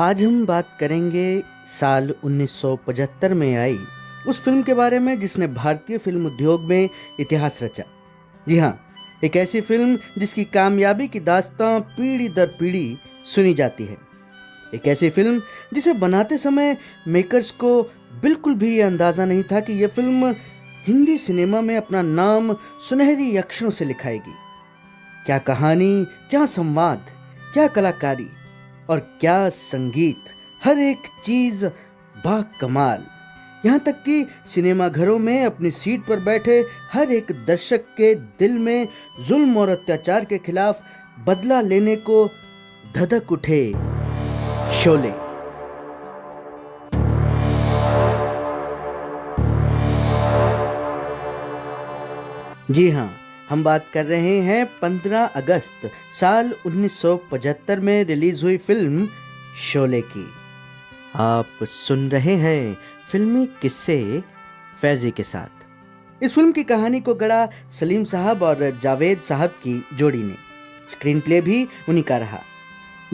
आज हम बात करेंगे साल 1975 में आई उस फिल्म के बारे में जिसने भारतीय फिल्म उद्योग में इतिहास रचा। जी हाँ, एक ऐसी फिल्म जिसकी कामयाबी की दास्तां पीढ़ी दर पीढ़ी सुनी जाती है। एक ऐसी फिल्म जिसे बनाते समय मेकर्स को बिल्कुल भी ये अंदाज़ा नहीं था कि यह फिल्म हिंदी सिनेमा में अपना नाम सुनहरी अक्षरों से लिखाएगी। क्या कहानी, क्या संवाद, क्या कलाकारी और क्या संगीत, हर एक चीज बाकमाल। यहाँ तक कि सिनेमा घरों में अपनी सीट पर बैठे हर एक दर्शक के दिल में जुल्म और अत्याचार के खिलाफ बदला लेने को धधक उठे शोले। जी हाँ, हम बात कर रहे हैं 15 अगस्त साल 1975 में रिलीज हुई फिल्म शोले की। आप सुन रहे हैं फिल्मी किस्से फैजी के साथ। इस फिल्म की कहानी को गढ़ा सलीम साहब और जावेद साहब की जोड़ी ने। स्क्रीन प्ले भी उन्हीं का रहा।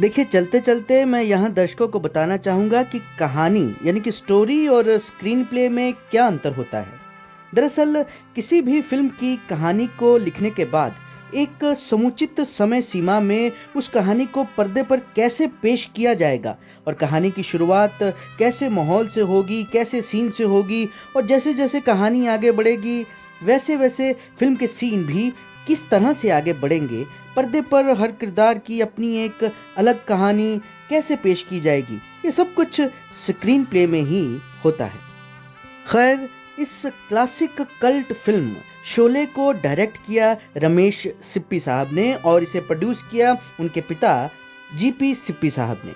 देखिए, चलते चलते मैं यहाँ दर्शकों को बताना चाहूँगा कि कहानी यानी कि स्टोरी और स्क्रीन प्ले में क्या अंतर होता है। दरअसल किसी भी फिल्म की कहानी को लिखने के बाद एक समुचित समय सीमा में उस कहानी को पर्दे पर कैसे पेश किया जाएगा और कहानी की शुरुआत कैसे माहौल से होगी, कैसे सीन से होगी, और जैसे जैसे कहानी आगे बढ़ेगी वैसे वैसे फिल्म के सीन भी किस तरह से आगे बढ़ेंगे, पर्दे पर हर किरदार की अपनी एक अलग कहानी कैसे पेश की जाएगी, ये सब कुछ स्क्रीन प्ले में ही होता है। खैर, इस क्लासिक कल्ट फिल्म शोले को डायरेक्ट किया रमेश सिप्पी साहब ने और इसे प्रोड्यूस किया उनके पिता जीपी सिप्पी साहब ने।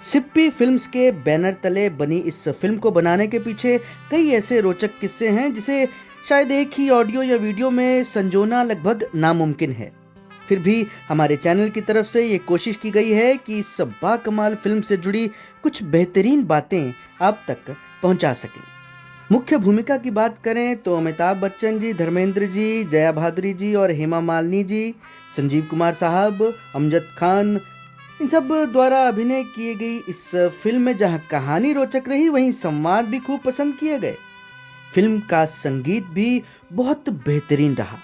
सिप्पी फिल्म्स के बैनर तले बनी इस फिल्म को बनाने के पीछे कई ऐसे रोचक किस्से हैं जिसे शायद एक ही ऑडियो या वीडियो में संजोना लगभग नामुमकिन है। फिर भी हमारे चैनल की तरफ से ये कोशिश की गई है कि इस बाकमाल फिल्म से जुड़ी कुछ बेहतरीन बातें आप तक पहुंचा सकें। मुख्य भूमिका की बात करें तो अमिताभ बच्चन जी, धर्मेंद्र जी, जया भादुरी जी और हेमा मालिनी जी, संजीव कुमार साहब, अमजद खान, इन सब द्वारा अभिनय किए गई इस फिल्म में जहां कहानी रोचक रही वहीं संवाद भी खूब पसंद किए गए। फिल्म का संगीत भी बहुत बेहतरीन रहा।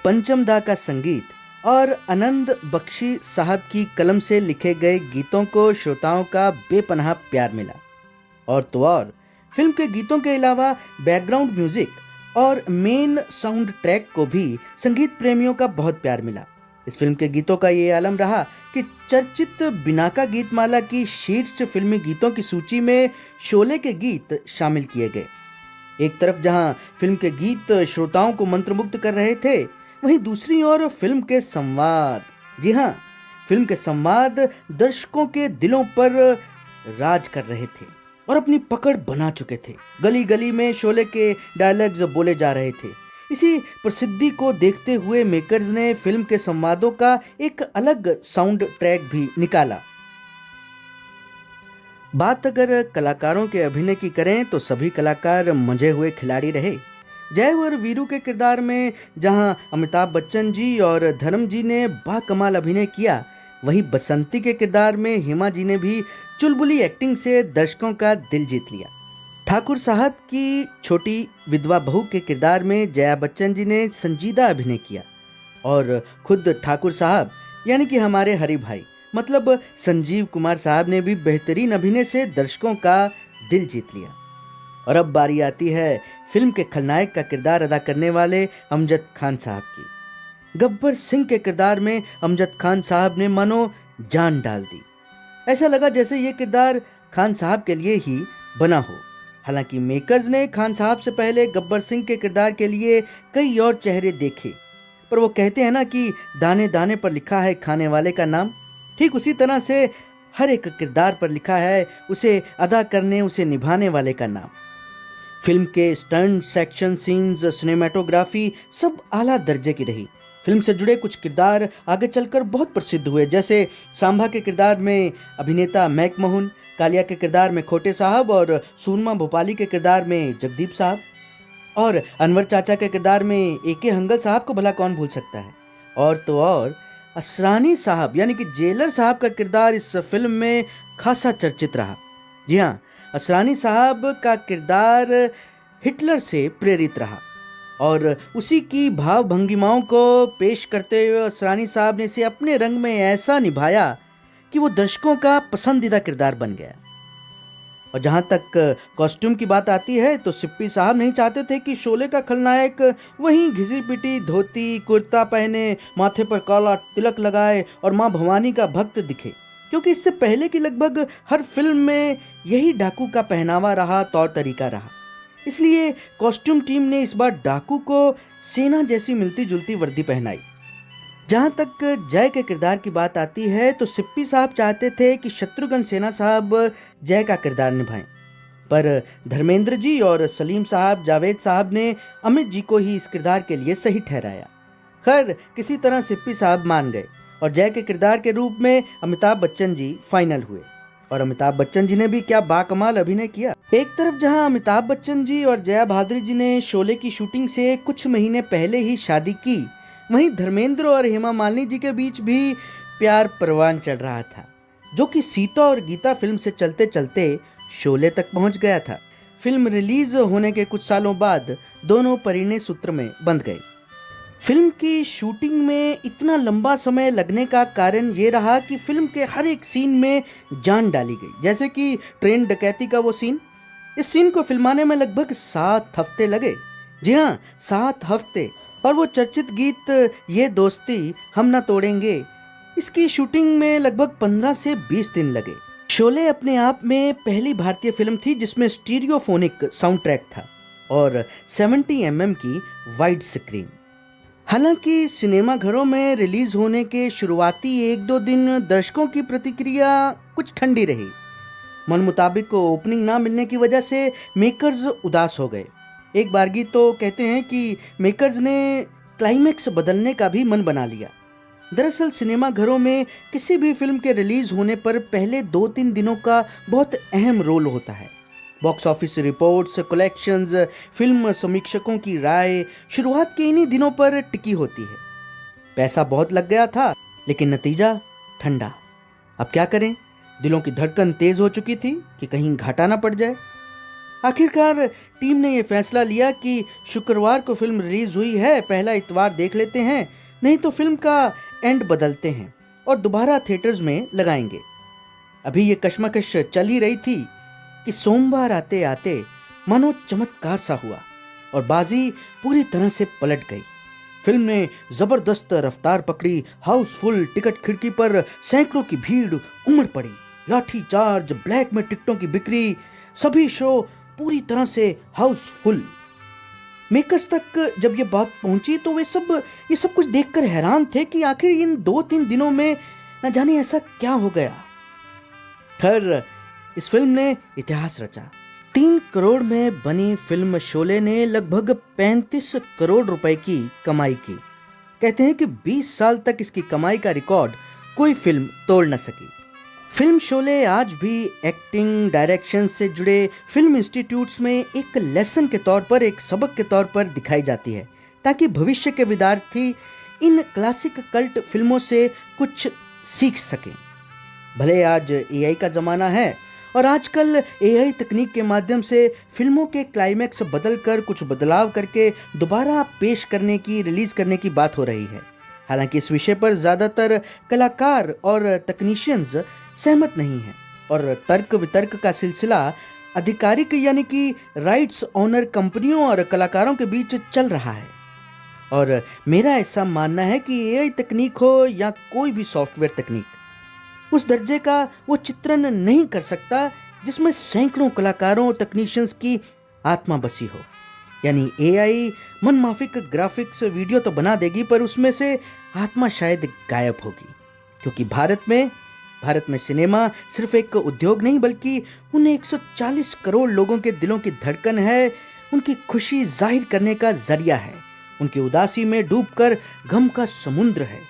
पंचम दा का संगीत और आनंद बख्शी साहब की कलम से लिखे गए गीतों को श्रोताओं का बेपनाह प्यार मिला। और तो और फिल्म के गीतों के अलावा बैकग्राउंड म्यूजिक और मेन साउंड ट्रैक को भी संगीत प्रेमियों का बहुत प्यार मिला। इस फिल्म के गीतों का ये आलम रहा कि चर्चित बिनाका गीतमाला की शीर्ष फिल्मी गीतों की सूची में शोले के गीत शामिल किए गए। एक तरफ जहां फिल्म के गीत श्रोताओं को मंत्रमुग्ध कर रहे थे, वहीं दूसरी ओर फिल्म के संवाद, जी हाँ, फिल्म के संवाद दर्शकों के दिलों पर राज कर रहे थे और अपनी पकड़ बना चुके थे। गली गली में शोले के डायलॉग्स बोले जा रहे थे। इसी प्रसिद्धि को देखते हुए मेकर्स ने फिल्म के संवादों का एक अलग साउंड ट्रैक भी निकाला। बात अगर कलाकारों के अभिनय की करें तो सभी कलाकार मंझे हुए खिलाड़ी रहे। जय और वीरू के किरदार में जहां अमिताभ बच्चन जी और धर्म जी ने बाकमाल अभिनय किया, वहीं बसंती के किरदार में हेमा जी ने भी चुलबुली एक्टिंग से दर्शकों का दिल जीत लिया। ठाकुर साहब की छोटी विधवा बहू के किरदार में जया बच्चन जी ने संजीदा अभिनय किया और खुद ठाकुर साहब यानी कि हमारे हरि भाई मतलब संजीव कुमार साहब ने भी बेहतरीन अभिनय से दर्शकों का दिल जीत लिया। और अब बारी आती है फिल्म के खलनायक का किरदार अदा करने वाले अमजद खान साहब की। गब्बर सिंह के किरदार में अमजद खान साहब ने मानो जान डाल दी। ऐसा लगा जैसे ये किरदार खान साहब के लिए ही बना हो। हालांकि मेकर्स ने खान साहब से पहले गब्बर सिंह के किरदार के लिए कई और चेहरे देखे, पर वो कहते हैं ना कि दाने दाने पर लिखा है खाने वाले का नाम। ठीक उसी तरह से हर एक किरदार पर लिखा है उसे अदा करने, उसे निभाने वाले का नाम। फिल्म के स्टंट, सेक्शन सीन्स, सिनेमेटोग्राफी सब आला दर्जे की रही। फिल्म से जुड़े कुछ किरदार आगे चलकर बहुत प्रसिद्ध हुए, जैसे सांभा के किरदार में अभिनेता मैक मोहन, कालिया के किरदार में खोटे साहब और सूरमा भोपाली के किरदार में जगदीप साहब, और अनवर चाचा के किरदार में AK हंगल साहब को भला कौन भूल सकता है। और तो और असरानी साहब यानी कि जेलर साहब का किरदार इस फिल्म में खासा चर्चित रहा। जी हाँ, असरानी साहब का किरदार हिटलर से प्रेरित रहा और उसी की भाव भंगिमाओं को पेश करते हुए असरानी साहब ने इसे अपने रंग में ऐसा निभाया कि वो दर्शकों का पसंदीदा किरदार बन गया। और जहाँ तक कॉस्ट्यूम की बात आती है तो सिप्पी साहब नहीं चाहते थे कि शोले का खलनायक वहीं घिसी पिटी धोती कुर्ता पहने, माथे पर काला तिलक लगाए और माँ भवानी का भक्त दिखे, क्योंकि इससे पहले की लगभग हर फिल्म में यही डाकू का पहनावा रहा, तौर तरीका रहा। इसलिए कॉस्ट्यूम टीम ने इस बार डाकू को सेना जैसी मिलती जुलती वर्दी पहनाई। जहाँ तक जय के किरदार की बात आती है तो सिप्पी साहब चाहते थे कि शत्रुघ्न सिन्हा साहब जय का किरदार निभाएं, पर धर्मेंद्र जी और सलीम साहब, जावेद साहब ने अमित जी को ही इस किरदार के लिए सही ठहराया। खैर, किसी तरह सिप्पी साहब मान गए और जय के किरदार के रूप में अमिताभ बच्चन जी फाइनल हुए। और अमिताभ बच्चन जी ने भी क्या बाकमाल अभिनय किया। एक तरफ जहां अमिताभ बच्चन जी और जया भादुरी जी ने शोले की शूटिंग से कुछ महीने पहले ही शादी की, वहीं धर्मेंद्र और हेमा मालिनी जी के बीच भी प्यार परवान चढ़ रहा था, जो कि सीता और गीता फिल्म से चलते चलते शोले तक पहुंच गया था। फिल्म रिलीज होने के कुछ सालों बाद दोनों परिणय सूत्र में बंध गए। फिल्म की शूटिंग में इतना लंबा समय लगने का कारण ये रहा कि फिल्म के हर एक सीन में जान डाली गई, जैसे कि ट्रेन डकैती का वो सीन। इस सीन को फिल्माने में लगभग 7 हफ्ते लगे। जी हाँ, 7 हफ्ते। और वो चर्चित गीत ये दोस्ती हम ना तोड़ेंगे, इसकी शूटिंग में लगभग 15 से 20 दिन लगे। शोले अपने आप में पहली भारतीय फिल्म थी जिसमें स्टीरियोफोनिक साउंड ट्रैक था और 70 mm की वाइड स्क्रीन। हालांकि सिनेमा घरों में रिलीज होने के शुरुआती 1-2 दिन दर्शकों की प्रतिक्रिया कुछ ठंडी रही। मन मुताबिक ओपनिंग ना मिलने की वजह से मेकर्स उदास हो गए। एक बारगी तो कहते हैं कि मेकर्स ने क्लाइमैक्स बदलने का भी मन बना लिया। दरअसल सिनेमा घरों में किसी भी फिल्म के रिलीज होने पर पहले 2-3 दिनों का बहुत अहम रोल होता है। Box office reports, collections, film समीक्षकों की राय शुरुआत के इन्हीं दिनों पर टिकी होती है। पैसा बहुत लग गया था, लेकिन नतीजा ठंडा। अब क्या करें, दिलों की धड़कन तेज हो चुकी थी कि कहीं घाटा ना पड़ जाए। आखिरकार टीम ने यह फैसला लिया कि शुक्रवार को फिल्म रिलीज हुई है, पहला इतवार देख लेते हैं, नहीं तो फिल्म का एंड बदलते हैं और दोबारा थिएटर्स में लगाएंगे। अभी ये कश्मकश चल ही रही थी कि सोमवार आते आते मानो चमत्कार सा हुआ और बाजी पूरी तरह से पलट गई। फिल्म ने जबरदस्त रफ्तार पकड़ी, हाउसफुल, टिकट खिड़की पर सैकड़ों की भीड़ उमड़ पड़ी, लाठी चार्ज, ब्लैक में टिकटों की बिक्री, सभी शो पूरी तरह से हाउसफुल। मेकर्स तक जब ये बात पहुंची तो ये सब कुछ देखकर हैरान थे कि आखिर इन 2-3 दिनों में न जाने ऐसा क्या हो गया। खैर, इस फिल्म ने इतिहास रचा। 3 करोड़ में बनी फिल्म शोले ने लगभग 35 करोड़ रुपए की कमाई की। कहते हैं कि 20 साल तक इसकी कमाई का रिकॉर्ड कोई फिल्म तोड़ न सकी। फिल्म शोले आज भी एक्टिंग, डायरेक्शन से जुड़े फिल्म इंस्टीट्यूट्स में एक लेसन के तौर पर, एक सबक के तौर पर दिखाई जाती है, ताकि भविष्य के विद्यार्थी इन क्लासिक कल्ट फिल्मों से कुछ सीख सकें। भले आज एआई का ज़माना है और आजकल एआई तकनीक के माध्यम से फिल्मों के क्लाइमैक्स बदलकर, कुछ बदलाव करके दोबारा पेश करने की, रिलीज करने की बात हो रही है। हालांकि इस विषय पर ज़्यादातर कलाकार और तकनीशियंस सहमत नहीं हैं और तर्क वितर्क का सिलसिला आधिकारिक यानी कि राइट्स ओनर कंपनियों और कलाकारों के बीच चल रहा है। और मेरा ऐसा मानना है कि एआई तकनीक हो या कोई भी सॉफ्टवेयर तकनीक, उस दर्जे का वो चित्रण नहीं कर सकता जिसमें सैकड़ों कलाकारों, तकनीशियंस की आत्मा बसी हो। यानी एआई मनमाफिक ग्राफिक्स, वीडियो तो बना देगी, पर उसमें से आत्मा शायद गायब होगी। क्योंकि भारत में सिनेमा सिर्फ एक उद्योग नहीं, बल्कि उन 140 करोड़ लोगों के दिलों की धड़कन है, उनकी खुशी जाहिर करने का जरिया है, उनकी उदासी में डूबकर गम का समुद्र है,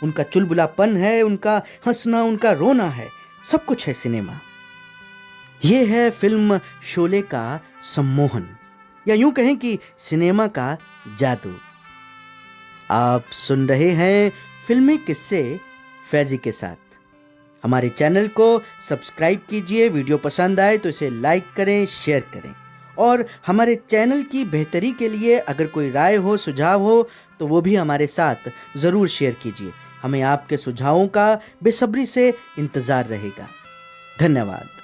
उनका चुलबुलापन है, उनका हंसना, उनका रोना है, सब कुछ है सिनेमा। ये है फिल्म शोले का सम्मोहन, या यूं कहें कि सिनेमा का जादू। आप सुन रहे हैं फिल्मी किस्से फैजी के साथ। हमारे चैनल को सब्सक्राइब कीजिए। वीडियो पसंद आए तो इसे लाइक करें, शेयर करें। और हमारे चैनल की बेहतरी के लिए अगर कोई राय हो, सुझाव हो तो वो भी हमारे साथ ज़रूर शेयर कीजिए। हमें आपके सुझावों का बेसब्री से इंतज़ार रहेगा। धन्यवाद।